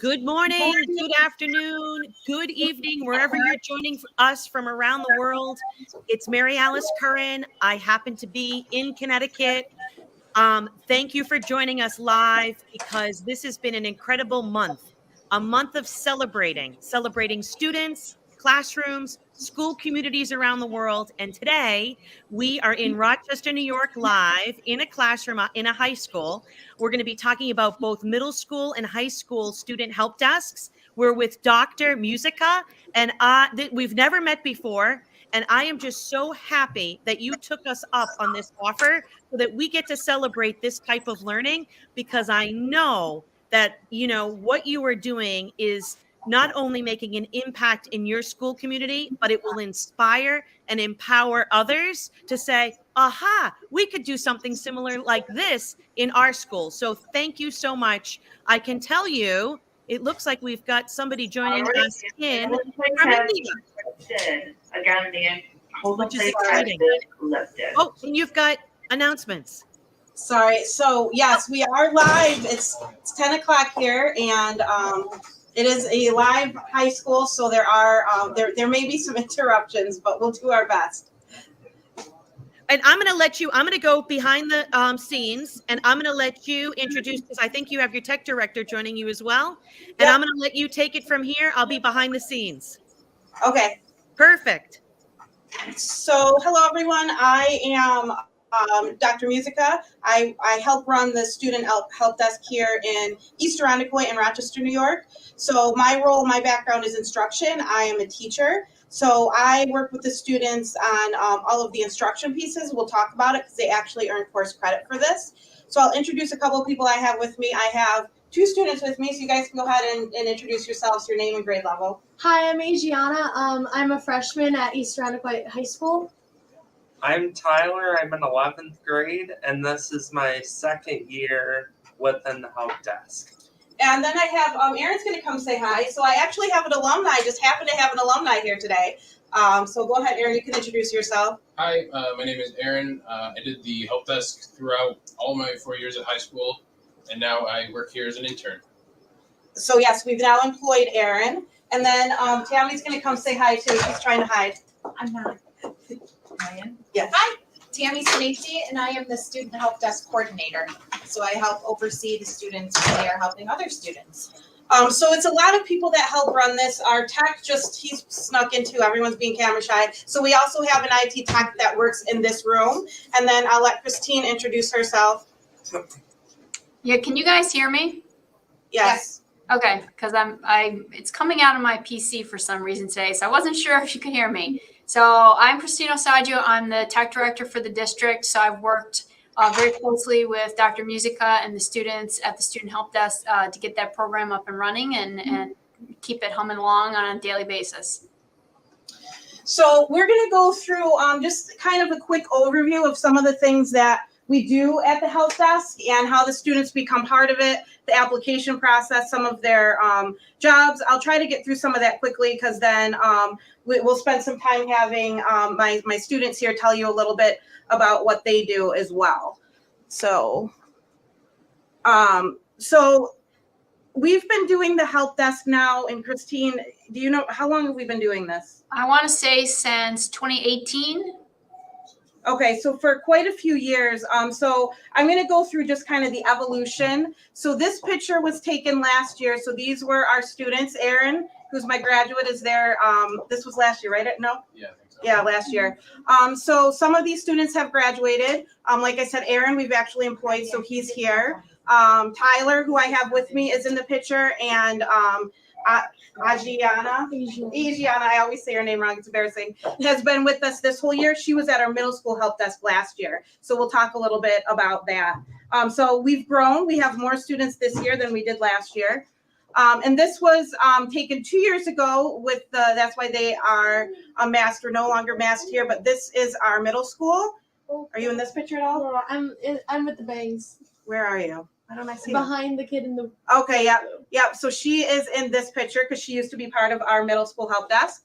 Good morning, good afternoon, good evening, wherever you're joining us from around the world. It's Mary Alice Curran. I happen to be in Connecticut. Thank you for joining us live because this has been an incredible month, a month of celebrating students, classrooms, school communities around the world. And today we are in Rochester, New York, live in a classroom in a high school. We're going to be talking about both middle school and high school student help desks. We're with Dr. Mucica, and we've never met before. And I am just so happy that you took us up on this offer so that we get to celebrate this type of learning, because I know that, what you are doing is not only making an impact in your school community, but it will inspire and empower others to say, aha, we could do something similar like this in our school. So thank you so much. I can tell you, it looks like we've got somebody joining us in from India. Which is exciting. Oh, and you've got announcements. Sorry. So yes, we are live. It's 10 o'clock here, and it is a live high school. So there are there may be some interruptions, but we'll do our best. And I'm going to go behind the scenes, and I'm going to let you introduce, because I think you have your tech director joining you as well. And I'm going to let you take it from here. I'll be behind the scenes. Okay. Perfect. So hello, everyone. I am Dr. Mucica. I help run the student help desk here in East Irondequoit in Rochester, New York. So my background is instruction. I am a teacher. So I work with the students on all of the instruction pieces. We'll talk about it because they actually earn course credit for this. So I'll introduce a couple of people I have with me. I have two students with me, so you guys can go ahead and introduce yourselves, your name and grade level. Hi, I'm Adriana. I'm a freshman at East Irondequoit High School. I'm Tyler. I'm in 11th grade, and this is my second year within the help desk. And then I have Erin's going to come say hi. So I actually have an alumni. I just happen to have an alumni here today. So go ahead, Erin. You can introduce yourself. Hi, my name is Aaron. I did the help desk throughout all my 4 years at high school, and now I work here as an intern. So yes, we've now employed Aaron. And then Tammy's going to come say hi too. She's trying to hide. I'm not. I am? Yes. Hi, Tammy Sinati, and I am the student help desk coordinator. So I help oversee the students when they are helping other students. So it's a lot of people that help run this. Our tech he's snuck into, everyone's being camera shy. So we also have an IT tech that works in this room. And then I'll let Christine introduce herself. Yeah, can you guys hear me? Yes. Okay, because it's coming out of my PC for some reason today, so I wasn't sure if you could hear me. So I'm Christina Osaggio. I'm the tech director for the district. So I've worked very closely with Dr. Mucica and the students at the student help desk to get that program up and running and keep it humming along on a daily basis. So we're going to go through just kind of a quick overview of some of the things that we do at the help desk and how the students become part of it, the application process, some of their jobs. I'll try to get through some of that quickly because then we'll spend some time having my students here tell you a little bit about what they do as well. So we've been doing the help desk now, and Christine, do you know how long have we been doing this? I want to say since 2018. Okay, so for quite a few years. So I'm going to go through just kind of the evolution. So this picture was taken last year. So these were our students. Aaron, who's my graduate, is there. This was last year, right? No? Yeah, I think so. Yeah, last year. So some of these students have graduated. Like I said, Aaron, we've actually employed, so he's here. Tyler, who I have with me, is in the picture, and Adriana, I always say her name wrong, it's embarrassing, has been with us this whole year. She was at our middle school help desk last year. So we'll talk a little bit about that. So we've grown. We have more students this year than we did last year. And this was taken 2 years ago that's why they are masked or no longer masked here, but this is our middle school. Are you in this picture at all? No, I'm with the bangs. Where are you? Why don't I see behind the kid in the. Okay, yeah. So she is in this picture because she used to be part of our middle school help desk.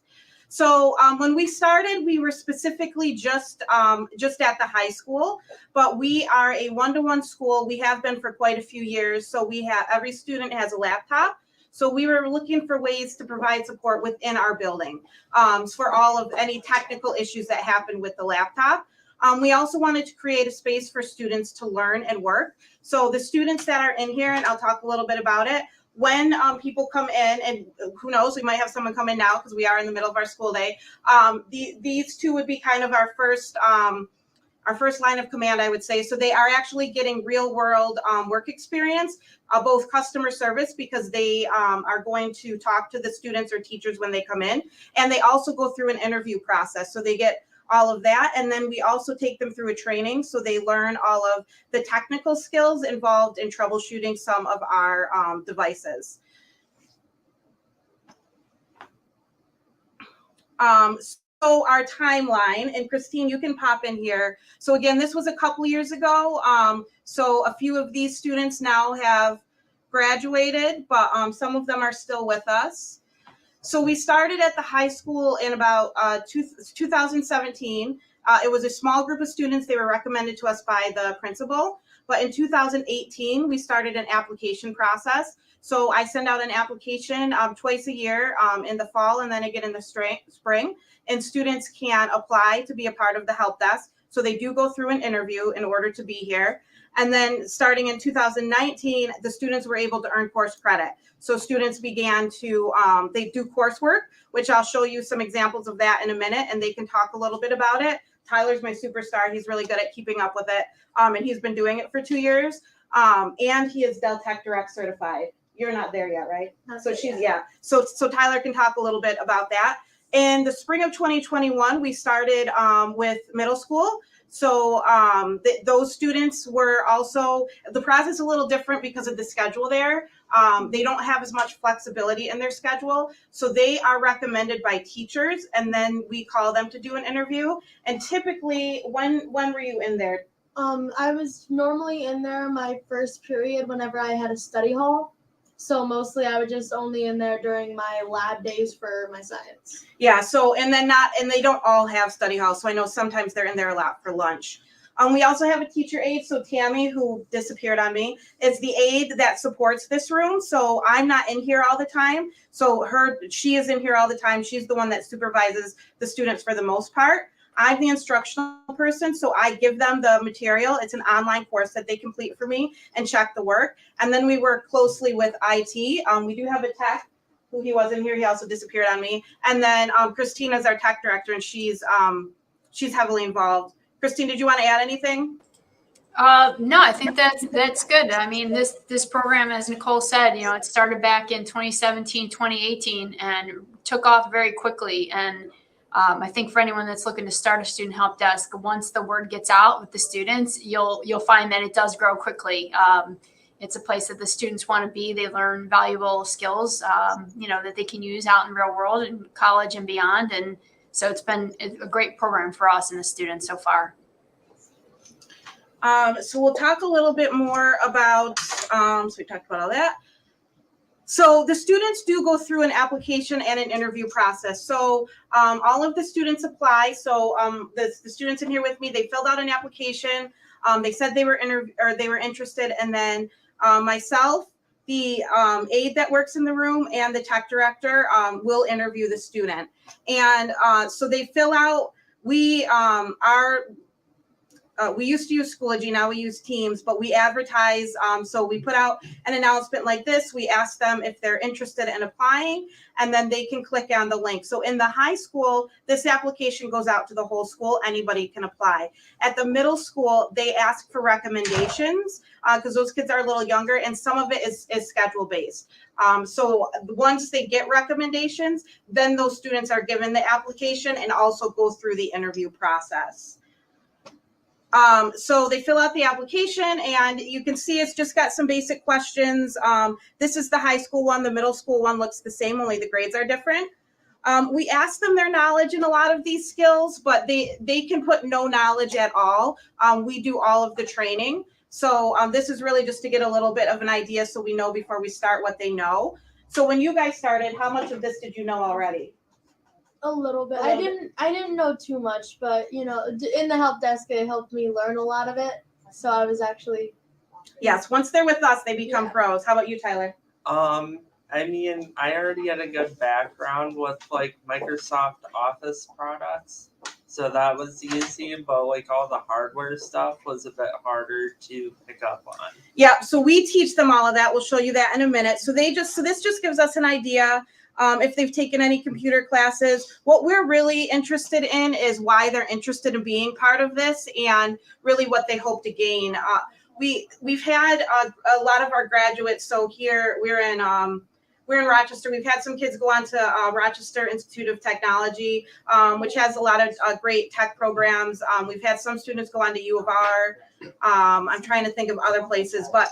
So when we started, we were specifically just at the high school, but we are a one-to-one school. We have been for quite a few years. So every student has a laptop. So we were looking for ways to provide support within our building for all of any technical issues that happened with the laptop. We also wanted to create a space for students to learn and work. So the students that are in here, and I'll talk a little bit about it, when people come in, and who knows, we might have someone come in now because we are in the middle of our school day. These two would be kind of our first line of command, I would say. So they are actually getting real world work experience, both customer service, because they are going to talk to the students or teachers when they come in. And they also go through an interview process. So they get all of that. And then we also take them through a training. So they learn all of the technical skills involved in troubleshooting some of our devices. So our timeline, and Christine, you can pop in here. So again, this was a couple years ago. So a few of these students now have graduated, but some of them are still with us. So we started at the high school in about 2017. It was a small group of students. They were recommended to us by the principal. But in 2018, we started an application process. So I send out an application twice a year in the fall and then again in the spring. And students can apply to be a part of the help desk. So they do go through an interview in order to be here. And then starting in 2019, the students were able to earn course credit. So students began to, they do coursework, which I'll show you some examples of that in a minute, and they can talk a little bit about it. Tyler's my superstar. He's really good at keeping up with it. And he's been doing it for 2 years. And he is Dell Tech Direct certified. You're not there yet, right? So she's, yeah. So Tyler can talk a little bit about that. In the spring of 2021, we started with middle school. So those students were also, the process is a little different because of the schedule there. They don't have as much flexibility in their schedule. So they are recommended by teachers, and then we call them to do an interview. And typically, when were you in there? I was normally in there my first period whenever I had a study hall. So mostly I was just only in there during my lab days for my science. Yeah, so and they don't all have study halls. So I know sometimes they're in there a lot for lunch. We also have a teacher aide. So Tammy, who disappeared on me, is the aide that supports this room. So I'm not in here all the time. So she is in here all the time. She's the one that supervises the students for the most part. I'm the instructional person, so I give them the material. It's an online course that they complete for me and check the work. And then we work closely with IT. We do have a tech who he wasn't here. He also disappeared on me. And then Christina's our tech director, and she's heavily involved. Christine, did you want to add anything? No, I think that's good. I mean, this program, as Nicole said, it started back in 2017, 2018, and took off very quickly. And I think for anyone that's looking to start a student help desk, once the word gets out with the students, you'll find that it does grow quickly. It's a place that the students want to be. They learn valuable skills, that they can use out in real world and college and beyond. And so it's been a great program for us and the students so far. So we'll talk a little bit more about, so we talked about all that. So the students do go through an application and an interview process. So all of the students apply. So the students in here with me, they filled out an application. They said they were interested, and then myself, the aide that works in the room, and the tech director will interview the student. And so they fill out. We used to use Schoology, now we use Teams, but we advertise. So we put out an announcement like this. We ask them if they're interested in applying, and then they can click on the link. So in the high school, this application goes out to the whole school. Anybody can apply. At the middle school, they ask for recommendations because those kids are a little younger, and some of it is schedule based. So once they get recommendations, then those students are given the application and also go through the interview process. So they fill out the application, and you can see it's just got some basic questions. This is the high school one. The middle school one looks the same, only the grades are different. We ask them their knowledge in a lot of these skills, but they can put no knowledge at all. We do all of the training. So this is really just to get a little bit of an idea so we know before we start what they know. So when you guys started, how much of this did you know already? A little bit. I didn't know too much, but in the help desk, it helped me learn a lot of it. So I was actually. Yes, once they're with us, they become pros. How about you, Tyler? I mean, I already had a good background with like Microsoft Office products, so that was easy, but like all the hardware stuff was a bit harder to pick up on. Yeah, so we teach them all of that. We'll show you that in a minute. So this just gives us an idea if they've taken any computer classes. What we're really interested in is why they're interested in being part of this and really what they hope to gain. We've had a lot of our graduates. So here we're in Rochester. We've had some kids go on to Rochester Institute of Technology, which has a lot of great tech programs. We've had some students go on to U of R. I'm trying to think of other places, but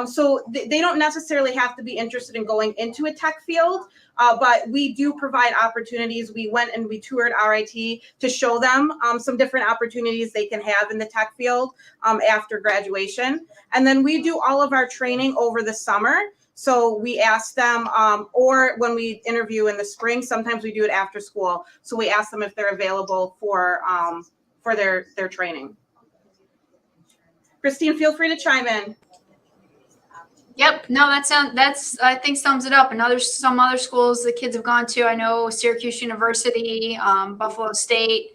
so they don't necessarily have to be interested in going into a tech field, but we do provide opportunities. We went and we toured RIT to show them some different opportunities they can have in the tech field after graduation. And then we do all of our training over the summer. So we ask them, or when we interview in the spring, sometimes we do it after school. So we ask them if they're available for their training. Christine, feel free to chime in. Yep. No, that's I think sums it up. And some other schools the kids have gone to. I know Syracuse University, Buffalo State,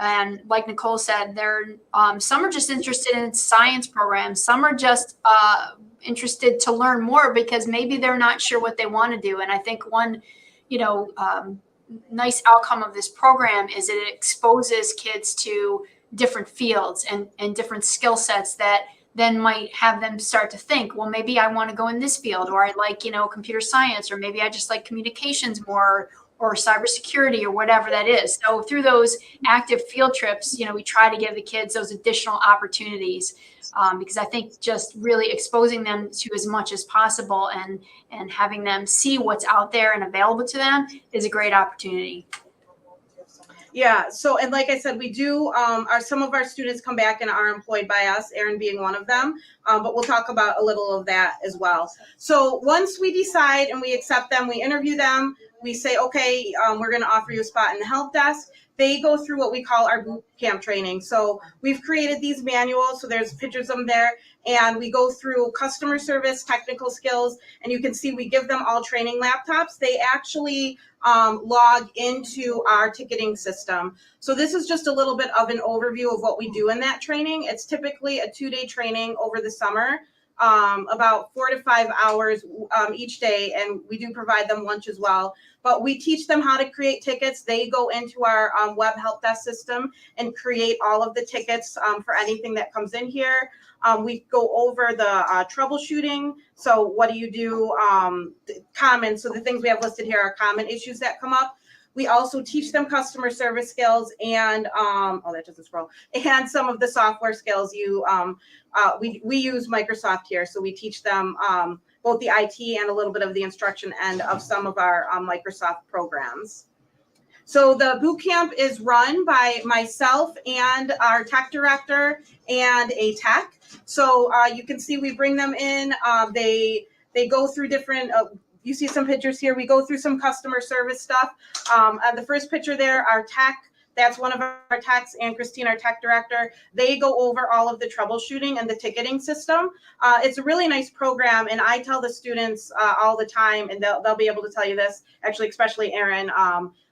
and like Nicole said, they're some are just interested in science programs. Some are just interested to learn more because maybe they're not sure what they want to do. And I think one, nice outcome of this program is it exposes kids to different fields and different skill sets that then might have them start to think, well, maybe I want to go in this field, or I like, computer science, or maybe I just like communications more, or cybersecurity, or whatever that is. So through those active field trips, we try to give the kids those additional opportunities because I think just really exposing them to as much as possible and having them see what's out there and available to them is a great opportunity. Yeah. So, and like I said, we do, some of our students come back and are employed by us, Erin being one of them. But we'll talk about a little of that as well. So once we decide and we accept them, we interview them, we say, okay, we're going to offer you a spot in the help desk. They go through what we call our boot camp training. So we've created these manuals. So there's pictures of them there. And we go through customer service, technical skills, and you can see we give them all training laptops. They actually log into our ticketing system. So this is just a little bit of an overview of what we do in that training. It's typically a 2-day training over the summer, about 4 to 5 hours each day, and we do provide them lunch as well. But we teach them how to create tickets. They go into our web help desk system and create all of the tickets for anything that comes in here. We go over the troubleshooting. So what do you do? Common. So the things we have listed here are common issues that come up. We also teach them customer service skills and that doesn't scroll. And some of the software skills. We use Microsoft here, so we teach them both the IT and a little bit of the instruction end of some of our Microsoft programs. So the boot camp is run by myself and our tech director and a tech. So you can see we bring them in. They go through different. You see some pictures here. We go through some customer service stuff. The first picture there, our tech. That's one of our techs, and Christine, our tech director. They go over all of the troubleshooting and the ticketing system. It's a really nice program, and I tell the students all the time, and they'll be able to tell you this, actually, especially Erin,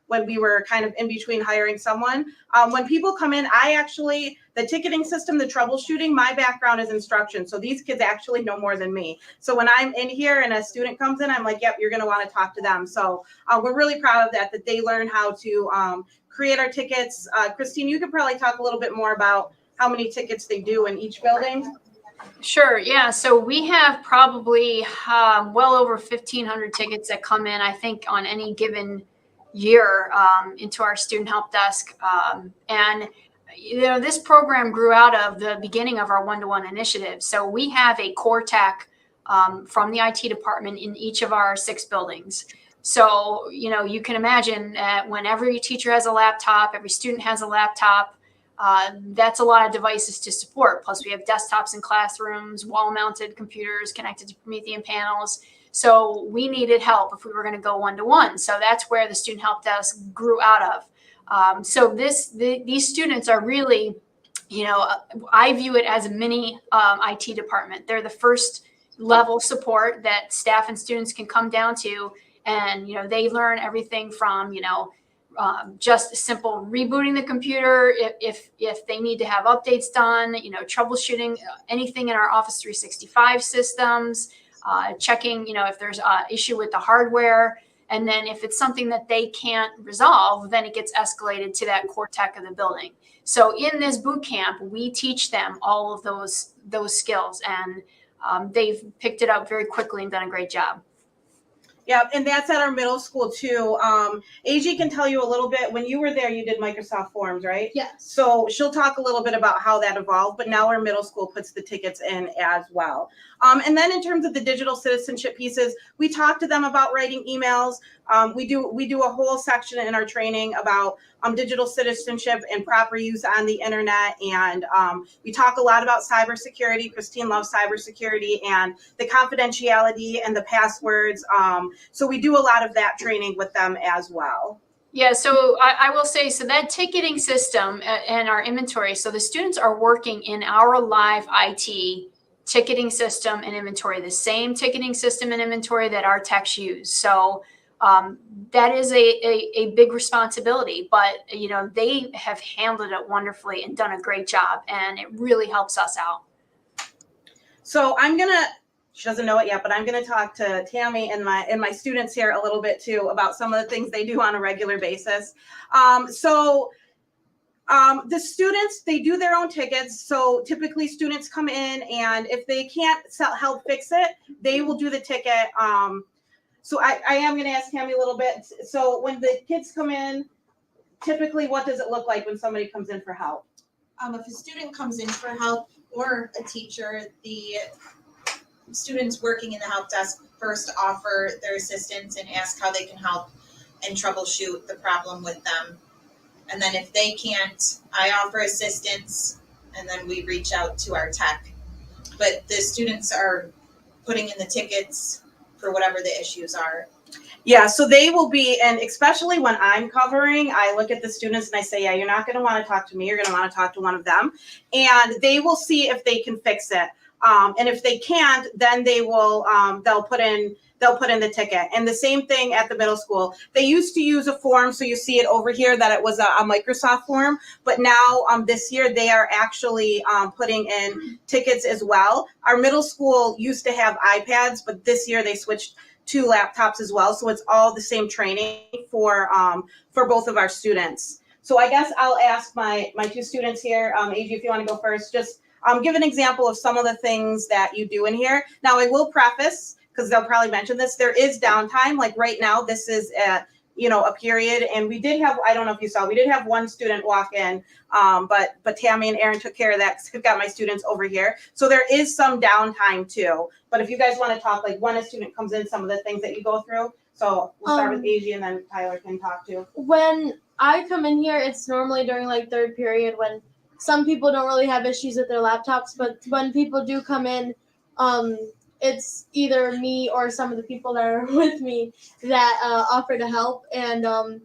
when we were kind of in between hiring someone. When people come in, the ticketing system, the troubleshooting, my background is instruction. So these kids actually know more than me. So when I'm in here and a student comes in, I'm like, yep, you're going to want to talk to them. So we're really proud of that they learn how to create our tickets. Christine, you could probably talk a little bit more about how many tickets they do in each building. Sure. Yeah. So we have probably well over 1,500 tickets that come in, I think, on any given year into our student help desk. And this program grew out of the beginning of our one-to-one initiative. So we have a core tech from the IT department in each of our 6 buildings. So, you can imagine when every teacher has a laptop, every student has a laptop, that's a lot of devices to support. Plus we have desktops in classrooms, wall-mounted computers connected to Promethean panels. So we needed help if we were going to go one-to-one. So that's where the student help desk grew out of. So these students are really, I view it as a mini IT department. They're the first level support that staff and students can come down to. And, they learn everything from, just simple rebooting the computer if they need to have updates done, troubleshooting anything in our Office 365 systems, checking, if there's an issue with the hardware. And then if it's something that they can't resolve, then it gets escalated to that core tech of the building. So in this boot camp, we teach them all of those skills, and they've picked it up very quickly and done a great job. Yeah, and that's at our middle school too. AG can tell you a little bit. When you were there, you did Microsoft Forms, right? Yes. So she'll talk a little bit about how that evolved, but now our middle school puts the tickets in as well. And then in terms of the digital citizenship pieces, we talk to them about writing emails. We do a whole section in our training about digital citizenship and proper use on the internet. And we talk a lot about cybersecurity. Christine loves cybersecurity and the confidentiality and the passwords. So we do a lot of that training with them as well. Yeah, so I will say, so that ticketing system and our inventory, so the students are working in our live IT ticketing system and inventory, the same ticketing system and inventory that our techs use. So that is a big responsibility, but they have handled it wonderfully and done a great job, and it really helps us out. So she doesn't know it yet, but I'm gonna talk to Tammy and my students here a little bit too about some of the things they do on a regular basis. The students, they do their own tickets. So typically students come in, and if they can't help fix it, they will do the ticket. So I am going to ask Tammy a little bit. So when the kids come in, typically what does it look like when somebody comes in for help? If a student comes in for help or a teacher, the students working in the help desk first offer their assistance and ask how they can help and troubleshoot the problem with them. And then if they can't, I offer assistance, and then we reach out to our tech. But the students are putting in the tickets for whatever the issues are. Yeah, so they will be, and especially when I'm covering, I look at the students and I say, yeah, you're not going to want to talk to me. You're going to want to talk to one of them. And they will see if they can fix it. And if they can't, then they will, they'll put in the ticket. And the same thing at the middle school. They used to use a form, so you see it over here that it was a Microsoft form, but now this year they are actually putting in tickets as well. Our middle school used to have iPads, but this year they switched to laptops as well, so it's all the same training for both of our students. So I guess I'll ask my two students here, AG, if you want to go first, just give an example of some of the things that you do in here. Now I will preface, because they'll probably mention this, there is downtime. Like right now, this is a period, and we did have, I don't know if you saw, we did have one student walk in, but Tammy and Aaron took care of that, because I've got my students over here. So there is some downtime too. But if you guys want to talk, like when a student comes in, some of the things that you go through. So we'll start with AG, and then Tyler can talk too. When I come in here, it's normally during like third period, when some people don't really have issues with their laptops, but when people do come in, it's either me or some of the people that are with me that offer to help. And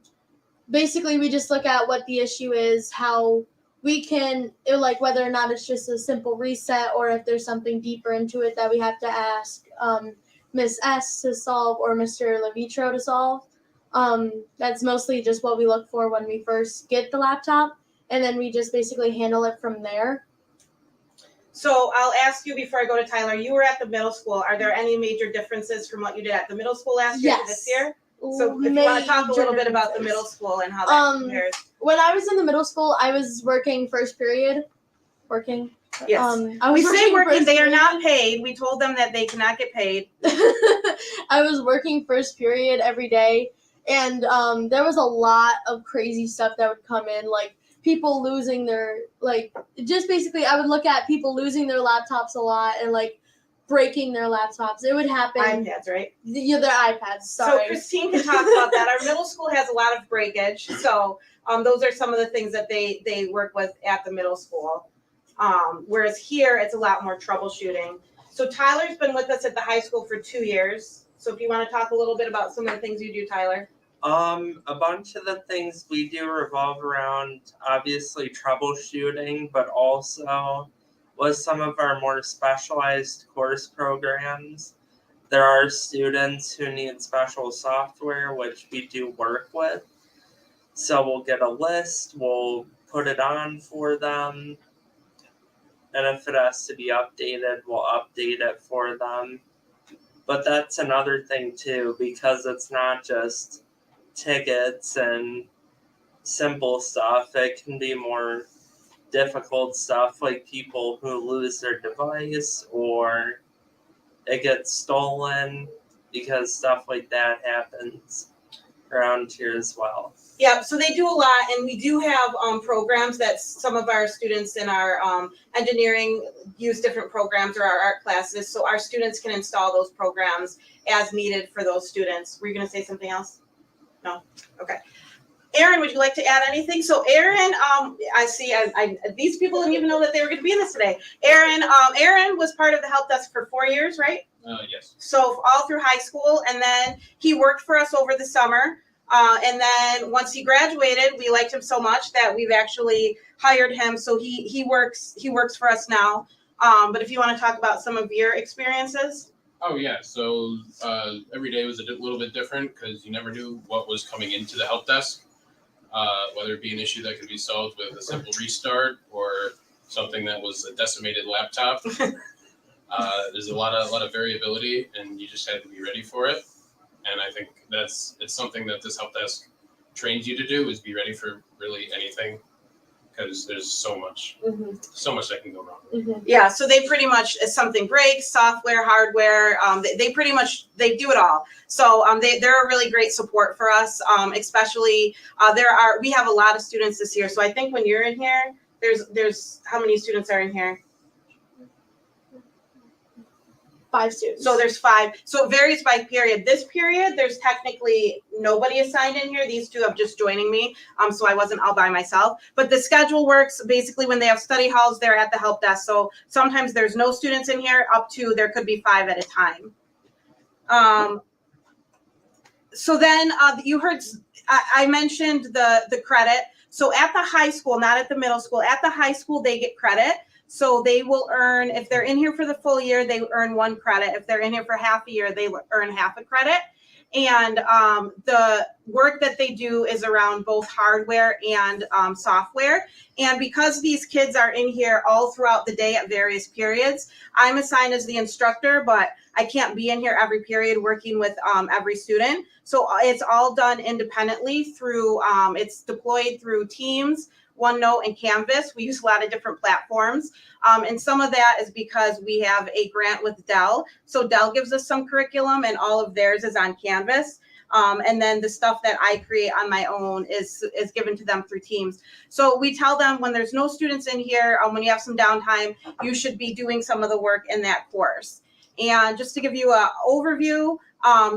basically we just look at what the issue is, how we can, like whether or not it's just a simple reset, or if there's something deeper into it that we have to ask Miss S to solve or Mr. Levitro to solve. That's mostly just what we look for when we first get the laptop, and then we just basically handle it from there. So I'll ask you before I go to Tyler, you were at the middle school. Are there any major differences from what you did at the middle school last year to this year? So if you want to talk a little bit about the middle school and how that compares. When I was in the middle school, I was working first period. Yes. I was We say working, they are period. not paid. We told them that they cannot get paid. I was working first period every day, and there was a lot of crazy stuff that would come in, like people losing their, just basically I would look at people losing their laptops a lot and breaking their laptops. It would happen. iPads, right? Yeah, their iPads. Sorry. So Christine can talk about that. Our middle school has a lot of breakage. So those are some of the things that they work with at the middle school. Whereas here it's a lot more troubleshooting. So Tyler's been with us at the high school for 2 years. So if you want to talk a little bit about some of the things you do, Tyler. A bunch of the things we do revolve around obviously troubleshooting, but also with some of our more specialized course programs, there are students who need special software, which we do work with. So we'll get a list, we'll put it on for them, and if it has to be updated, we'll update it for them. But that's another thing too, because it's not just tickets and simple stuff. It can be more difficult stuff, like people who lose their device or it gets stolen, because stuff like that happens around here as well. Yeah, so they do a lot, and we do have programs that some of our students in our engineering use different programs, or our art classes, so our students can install those programs as needed for those students. Were you going to say something else? No? Okay. Erin, would you like to add anything? So Erin, I see, these people didn't even know that they were going to be in this today. Erin was part of the help desk for 4 years, right? Yes. So all through high school, and then he worked for us over the summer. And then once he graduated, we liked him so much that we've actually hired him. So he works for us now. But if you want to talk about some of your experiences. Oh yeah, so every day was a little bit different because you never knew what was coming into the help desk, whether it be an issue that could be solved with a simple restart or something that was a decimated laptop. There's a lot of variability, and you just had to be ready for it. And I think it's something that this help desk trains you to do, is be ready for really anything, because there's so much that can go wrong. Yeah, so they pretty much, if something breaks, software, hardware, they pretty much, they do it all. So they're a really great support for us, especially we have a lot of students this year. So I think when you're in here, there's how many students are in here? 5 students. So there's 5. So it varies by period. This period, there's technically nobody assigned in here. These 2 have just joining me. So I wasn't all by myself. But the schedule works basically when they have study halls, they're at the help desk. So sometimes there's no students in here, up to there could be 5 at a time. So then you heard, I mentioned the credit. So at the high school, not at the middle school, at the high school, they get credit. So they will earn, if they're in here for the full year, they earn 1 credit. If they're in here for half a year, they earn half a credit. And the work that they do is around both hardware and software. And because these kids are in here all throughout the day at various periods, I'm assigned as the instructor, but I can't be in here every period working with every student. So it's all done independently through, it's deployed through Teams, OneNote, and Canvas. We use a lot of different platforms. And some of that is because we have a grant with Dell. So Dell gives us some curriculum, and all of theirs is on Canvas. And then the stuff that I create on my own is given to them through Teams. So we tell them when there's no students in here, when you have some downtime, you should be doing some of the work in that course. And just to give you an overview,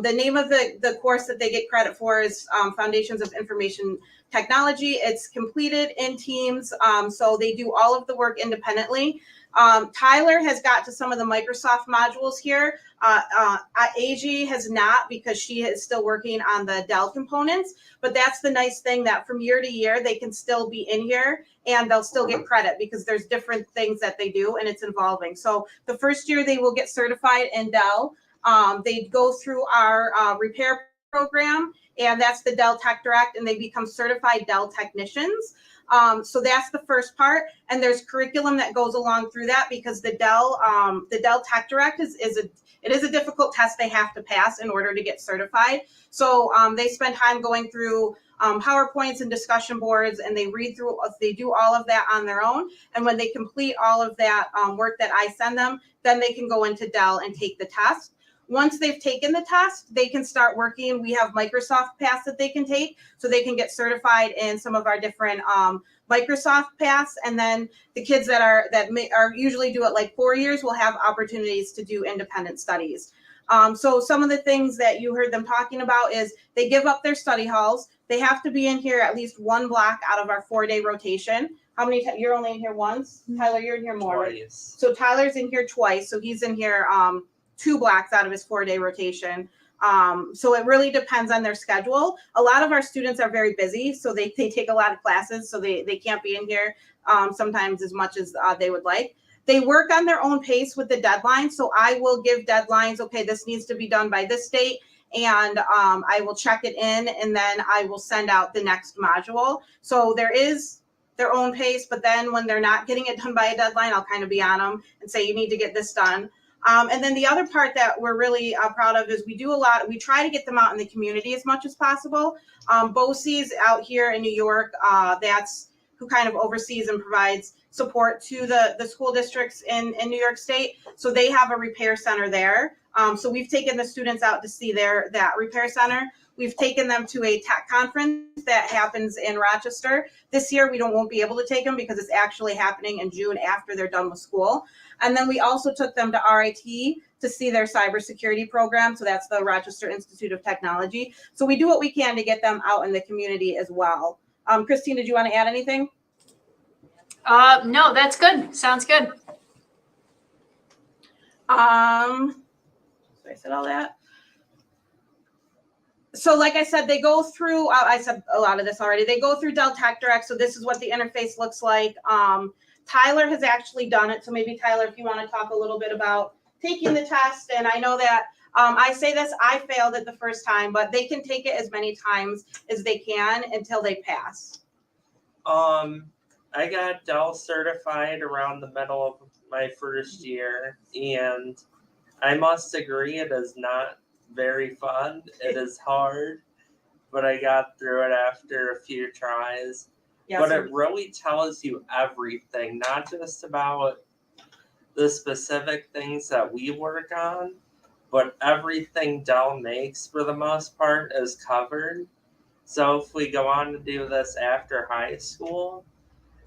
the name of the course that they get credit for is Foundations of Information Technology. It's completed in Teams, so they do all of the work independently. Tyler has got to some of the Microsoft modules here. AG has not, because she is still working on the Dell components, but that's the nice thing, that from year to year, they can still be in here and they'll still get credit because there's different things that they do and it's involving. So the first year they will get certified in Dell. They go through our repair program, and that's the Dell Tech Direct, and they become certified Dell technicians. So that's the first part, and there's curriculum that goes along through that, because the Dell Tech Direct is a difficult test they have to pass in order to get certified. So they spend time going through PowerPoints and discussion boards, and they do all of that on their own. And when they complete all of that work that I send them, then they can go into Dell and take the test. Once they've taken the test, they can start working. We have Microsoft Pass that they can take, so they can get certified in some of our different Microsoft Pass. And then the kids that are usually do it like 4 years will have opportunities to do independent studies. So some of the things that you heard them talking about is they give up their study halls. They have to be in here at least 1 block out of our 4-day rotation. How many times? You're only in here once? Tyler, you're in here more. Right? So Tyler's in here twice. So he's in here 2 blocks out of his 4-day rotation. So it really depends on their schedule. A lot of our students are very busy, so they take a lot of classes, so they can't be in here sometimes as much as they would like. They work on their own pace with the deadline. So I will give deadlines. Okay, this needs to be done by this date. And I will check it in, and then I will send out the next module. So there is their own pace, but then when they're not getting it done by a deadline, I'll kind of be on them and say, you need to get this done. And then the other part that we're really proud of is we try to get them out in the community as much as possible. BOCES out here in New York, that's who kind of oversees and provides support to the school districts in New York State. So they have a repair center there. So we've taken the students out to see that repair center. We've taken them to a tech conference that happens in Rochester. This year, we won't be able to take them because it's actually happening in June after they're done with school. And then we also took them to RIT to see their cybersecurity program. So that's the Rochester Institute of Technology. So we do what we can to get them out in the community as well. Christine, did you want to add anything? No, that's good. Sounds good. I said all that. So like I said, they go through, I said a lot of this already. They go through Dell Tech Direct. So this is what the interface looks like. Tyler has actually done it. So maybe Tyler, if you want to talk a little bit about taking the test. And I know that I say this, I failed it the first time, but they can take it as many times as they can until they pass. I got Dell certified around the middle of my first year, and I must agree it is not very fun. It is hard, but I got through it after a few tries. Yes, but sir. it really tells you everything, not just about the specific things that we work on, but everything Dell makes for the most part is covered. So if we go on to do this after high school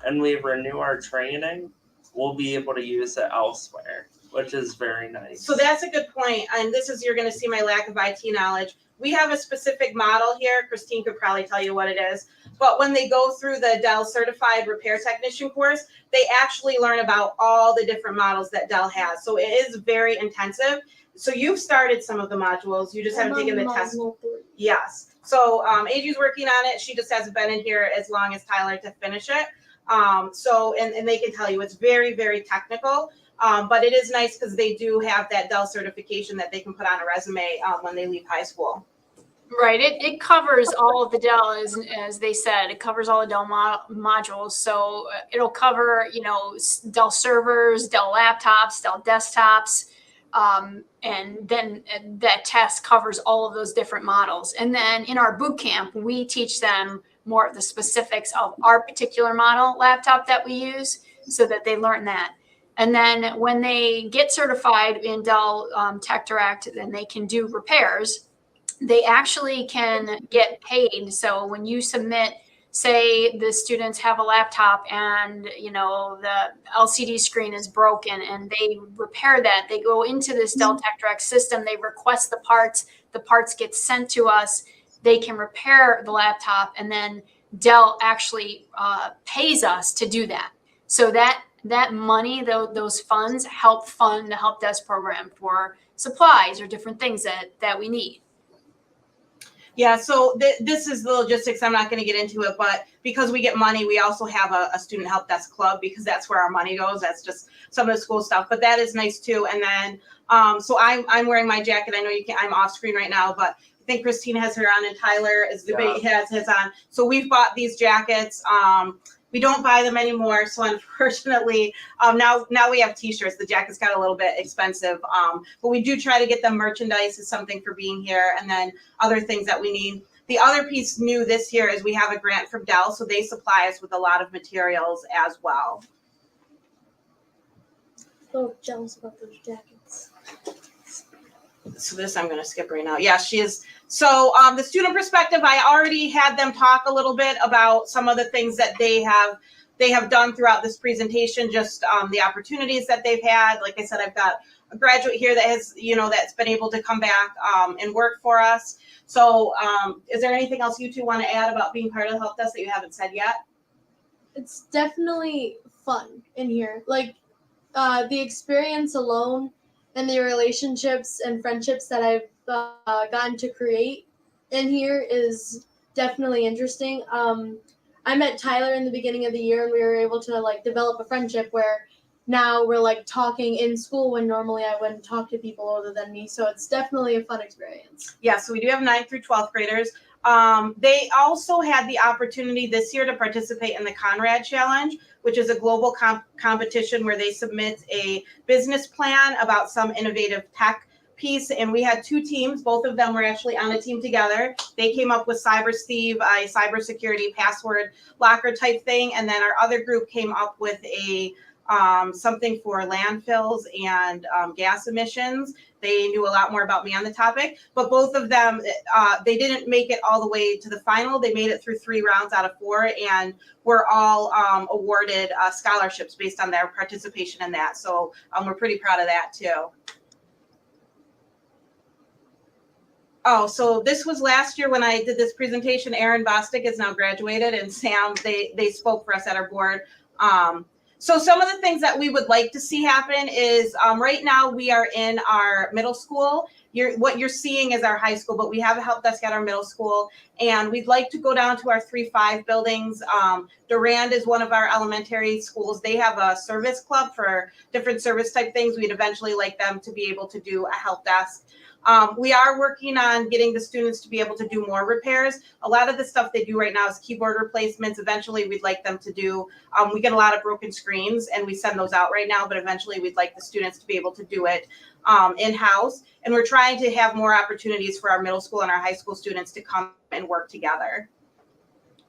and we renew our training, we'll be able to use it elsewhere, which is very nice. So that's a good point. And this is, you're going to see my lack of IT knowledge. We have a specific model here. Christine could probably tell you what it is. But when they go through the Dell Certified Repair Technician course, they actually learn about all the different models that Dell has. So it is very intensive. So you've started some of the modules. You just haven't taken the test. Yes. So AJ's working on it. She just hasn't been in here as long as Tyler to finish it. And they can tell you it's very, very technical. But it is nice because they do have that Dell certification that they can put on a resume when they leave high school. Right. It covers all of the Dell, as they said. It covers all the Dell modules. So it'll cover, Dell servers, Dell laptops, Dell desktops. And then that test covers all of those different models. And then in our boot camp, we teach them more of the specifics of our particular model laptop that we use so that they learn that. And then when they get certified in Dell Tech Direct, then they can do repairs. They actually can get paid. So when you submit, say the students have a laptop and, the LCD screen is broken and they repair that, they go into this Dell Tech Direct system, they request the parts get sent to us, they can repair the laptop, and then Dell actually pays us to do that. So that money, those funds help fund the help desk program for supplies or different things that we need. Yeah, so this is the logistics. I'm not going to get into it, but because we get money, we also have a student help desk club because that's where our money goes. That's just some of the school stuff, but that is nice too. And then, so I'm wearing my jacket. I know you can't, I'm off screen right now, but I think Christine has her on and Tyler has his on. So we've bought these jackets. We don't buy them anymore. So unfortunately, now we have t-shirts. The jackets got a little bit expensive, but we do try to get them merchandise as something for being here, and then other things that we need. The other piece new this year is we have a grant from Dell, so they supply us with a lot of materials as well. So jealous about those jackets. So this I'm going to skip right now. Yeah, she is. So the student perspective, I already had them talk a little bit about some of the things that they have done throughout this presentation, just the opportunities that they've had. Like I said, I've got a graduate here that has, that's been able to come back and work for us. So is there anything else you two want to add about being part of the help desk that you haven't said yet? It's definitely fun in here. Like the experience alone and the relationships and friendships that I've gotten to create in here is definitely interesting. I met Tyler in the beginning of the year, and we were able to develop a friendship where now we're like talking in school when normally I wouldn't talk to people older than me. So it's definitely a fun experience. Yeah, so we do have 9th through 12th graders. They also had the opportunity this year to participate in the Conrad Challenge, which is a global competition where they submit a business plan about some innovative tech piece. And we had 2 teams. Both of them were actually on a team together. They came up with CyberSteve, a cybersecurity password locker type thing. And then our other group came up with a something for landfills and gas emissions. They knew a lot more about me on the topic, but both of them, they didn't make it all the way to the final. They made it through 3 rounds out of 4, and were all awarded scholarships based on their participation in that. So we're pretty proud of that too. Oh, so this was last year when I did this presentation. Aaron Bostic is now graduated, and Sam, they spoke for us at our board. So some of the things that we would like to see happen is right now we are in our middle school. What you're seeing is our high school, but we have a help desk at our middle school, and we'd like to go down to our 3-5 buildings. Durand is one of our elementary schools. They have a service club for different service type things. We'd eventually like them to be able to do a help desk. We are working on getting the students to be able to do more repairs. A lot of the stuff they do right now is keyboard replacements. Eventually, we'd like them to do, we get a lot of broken screens and we send those out right now, but eventually we'd like the students to be able to do it in-house. And we're trying to have more opportunities for our middle school and our high school students to come and work together.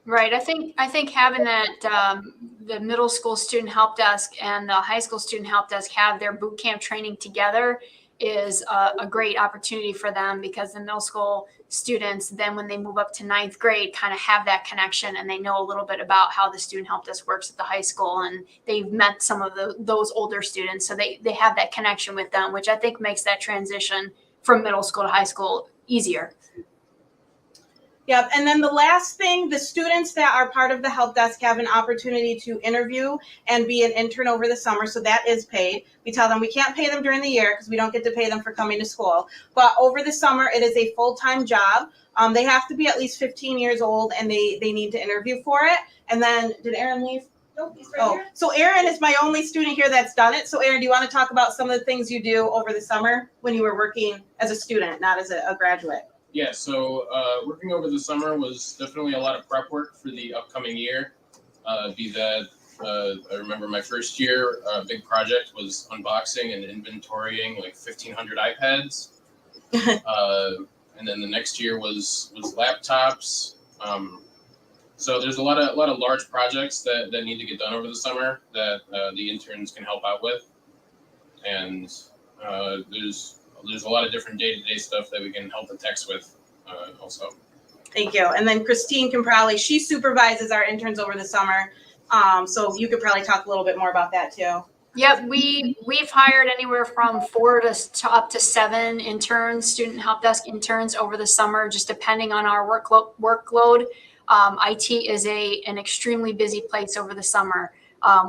Right. I think having that the middle school student help desk and the high school student help desk have their boot camp training together is a great opportunity for them, because the middle school students then when they move up to 9th grade kind of have that connection and they know a little bit about how the student help desk works at the high school, and they've met some of those older students, so they have that connection with them, which I think makes that transition from middle school to high school easier. Yep. And then the last thing, the students that are part of the help desk have an opportunity to interview and be an intern over the summer. So that is paid. We tell them we can't pay them during the year because we don't get to pay them for coming to school. But over the summer, it is a full-time job. They have to be at least 15 years old, and they need to interview for it. And then, did Aaron leave? Nope, he's right here. So Aaron is my only student here that's done it. So Aaron, do you want to talk about some of the things you do over the summer when you were working as a student, not as a graduate? Yeah, so working over the summer was definitely a lot of prep work for the upcoming year. I remember my first year, a big project was unboxing and inventorying like 1,500 iPads. And then the next year was laptops. So there's a lot of large projects that need to get done over the summer that the interns can help out with. And there's a lot of different day-to-day stuff that we can help the techs with also. Thank you. And then Christine she supervises our interns over the summer. So you could probably talk a little bit more about that too. Yep, we've hired anywhere from 4 to up to 7 interns, student help desk interns over the summer, just depending on our workload. IT is an extremely busy place over the summer.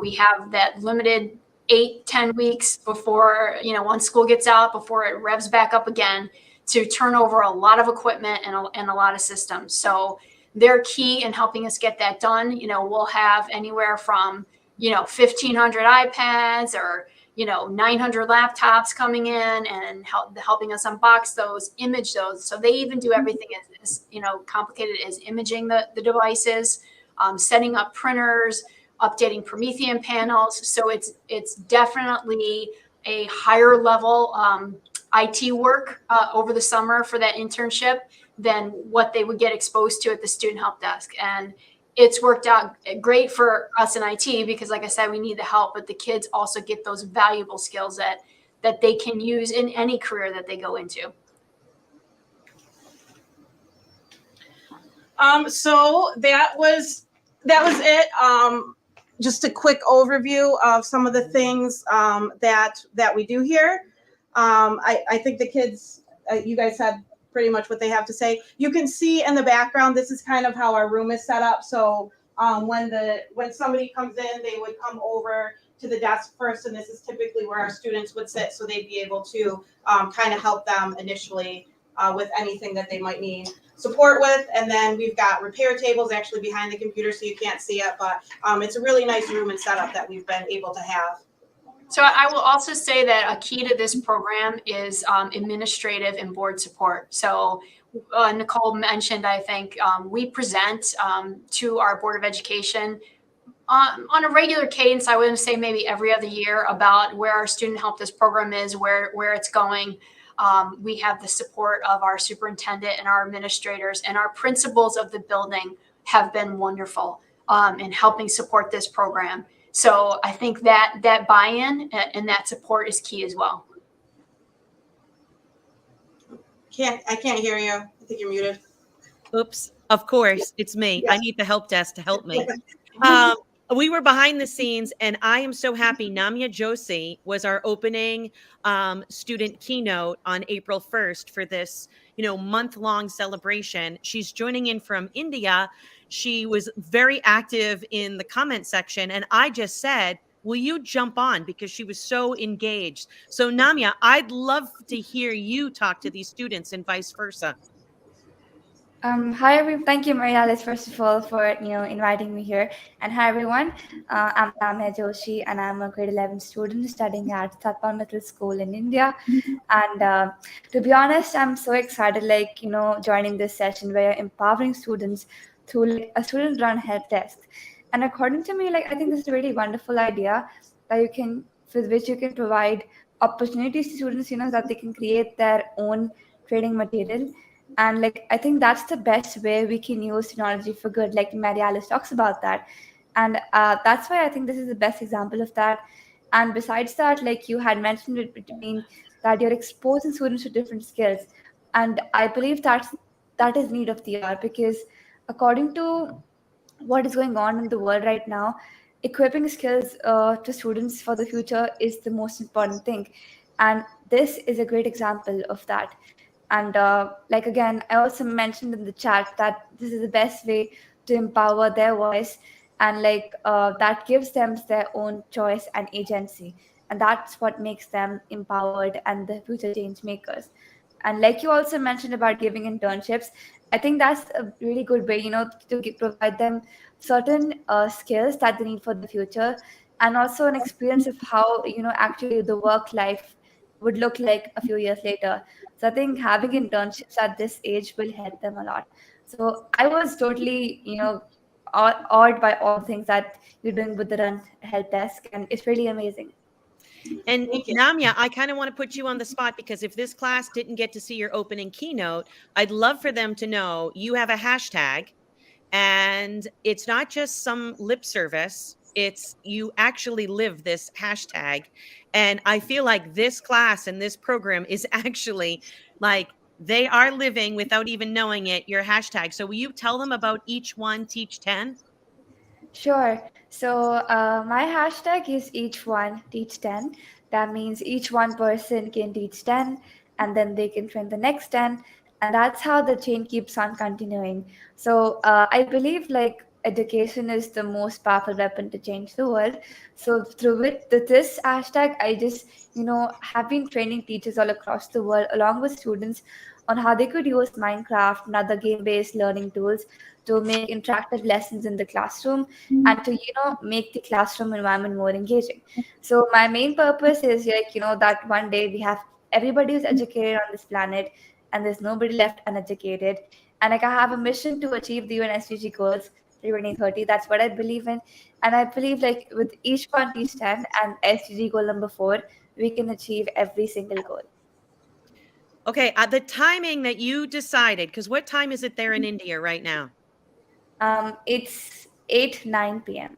We have that limited 8-10 weeks before, once school gets out, before it revs back up again, to turn over a lot of equipment and a lot of systems. So they're key in helping us get that done. We'll have anywhere from 1,500 iPads or 900 laptops coming in and helping us unbox those, image those. So they even do everything as complicated as imaging the devices, setting up printers, updating Promethean panels. So it's definitely a higher level IT work over the summer for that internship than what they would get exposed to at the student help desk. And it's worked out great for us in IT because, like I said, we need the help, but the kids also get those valuable skills that they can use in any career that they go into. So that was it. Just a quick overview of some of the things that we do here. I think the kids, you guys had pretty much what they have to say. You can see in the background, this is kind of how our room is set up. So when somebody comes in, they would come over to the desk first, and this is typically where our students would sit, so they'd be able to kind of help them initially with anything that they might need support with. And then we've got repair tables actually behind the computer, so you can't see it, but it's a really nice room and setup that we've been able to have. So I will also say that a key to this program is administrative and board support. So Nicole mentioned, I think we present to our Board of Education on a regular cadence. I wouldn't say maybe every other year about where our student help desk program is, where it's going. We have the support of our superintendent and our administrators, and our principals of the building have been wonderful in helping support this program. So I think that buy-in and that support is key as well. I can't hear you. I think you're muted. Oops. Of course, it's me. I need the help desk to help me. We were behind the scenes, and I am so happy. Namya Joshi was our opening student keynote on April 1st for this, month-long celebration. She's joining in from India. She was very active in the comment section, and I just said, will you jump on? Because she was so engaged. So Namya, I'd love to hear you talk to these students and vice versa. Hi, everyone. Thank you, Maria Alice, first of all, for inviting me here. And hi, everyone. I'm Ramya Joshi, and I'm a grade 11 student studying at Satpal Middle School in India. And to be honest, I'm so excited, joining this session where you're empowering students through a student-run help desk. And according to me, I think this is a really wonderful idea that with which you can provide opportunities to students, that they can create their own training material. And I think that's the best way we can use technology for good, like Mary Alice talks about that. And that's why I think this is the best example of that. And besides that, like you had mentioned it between that you're exposing students to different skills. And I believe that is need of the hour, because according to what is going on in the world right now, equipping skills to students for the future is the most important thing. And this is a great example of that. And again, I also mentioned in the chat that this is the best way to empower their voice, and that gives them their own choice and agency. And that's what makes them empowered and the future change makers. And like you also mentioned about giving internships, I think that's a really good way, to provide them certain skills that they need for the future, and also an experience of how, actually the work life would look like a few years later. So I think having internships at this age will help them a lot. So I was totally, awed by all the things that you're doing with the Run Help Desk, and it's really amazing. And Namya, I kind of want to put you on the spot, because if this class didn't get to see your opening keynote, I'd love for them to know you have a hashtag, and it's not just some lip service. It's you actually live this hashtag. And I feel like this class and this program is actually they are living, without even knowing it, your hashtag. So will you tell them about each one teach 10? Sure. So my hashtag is each one teach 10. That means each one person can teach 10, and then they can train the next 10. And that's how the chain keeps on continuing. So I believe education is the most powerful weapon to change the world. So through this hashtag, I just, have been training teachers all across the world along with students on how they could use Minecraft and other game-based learning tools to make interactive lessons in the classroom, and to make the classroom environment more engaging. So my main purpose is that one day we have everybody who's educated on this planet, and there's nobody left uneducated. And I have a mission to achieve the UN SDG goals 2030. That's what I believe in. And I believe with each one teach 10 and SDG goal number 4, we can achieve every single goal. Okay, the timing that you decided, because what time is it there in India right now? It's 9 p.m.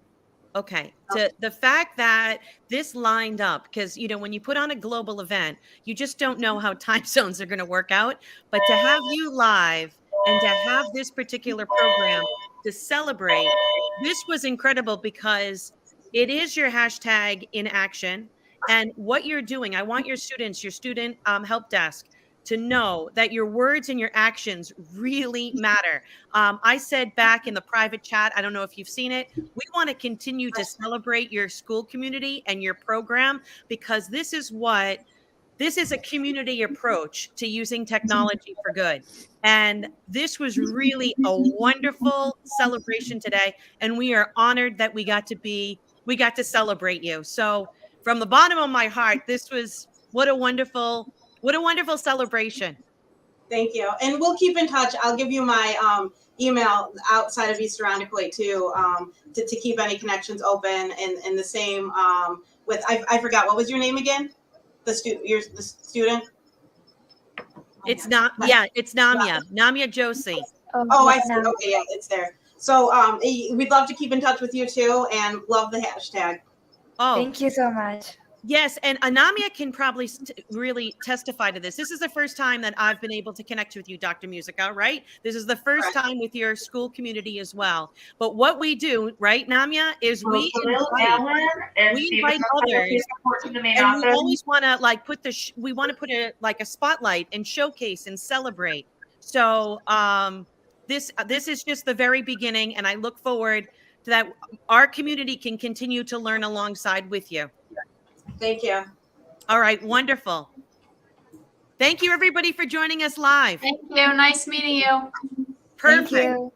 Okay. The fact that this lined up, because, when you put on a global event, you just don't know how time zones are going to work out. But to have you live and to have this particular program to celebrate, this was incredible, because it is your hashtag in action. And what you're doing, I want your students, your student help desk, to know that your words and your actions really matter. I said back in the private chat, I don't know if you've seen it, we want to continue to celebrate your school community and your program, because this is a community approach to using technology for good. And this was really a wonderful celebration today. And we are honored that we got to celebrate you. So from the bottom of my heart, this was what a wonderful celebration. Thank you. And we'll keep in touch. I'll give you my email outside of East Irondequoit too, to keep any connections open, and the same with, I forgot, what was your name again? The student? It's not, yeah, it's Namia Josie. Oh, I see. Okay, yeah, it's there. So we'd love to keep in touch with you too, and love the hashtag. Oh, Thank you so much. yes, and Anamia can probably really testify to this. This is the first time that I've been able to connect with you, Dr. Mucica, right? This is the first time with your school community as well. But what we do, right, Namia, is we invite others, and we always want to like put we want to put a spotlight and showcase and celebrate. So this is just the very beginning, and I look forward to that. Our community can continue to learn alongside with you. Thank you. All right, wonderful. Thank you, everybody, for joining us live. Thank you. Nice meeting you. Perfect. Thank you.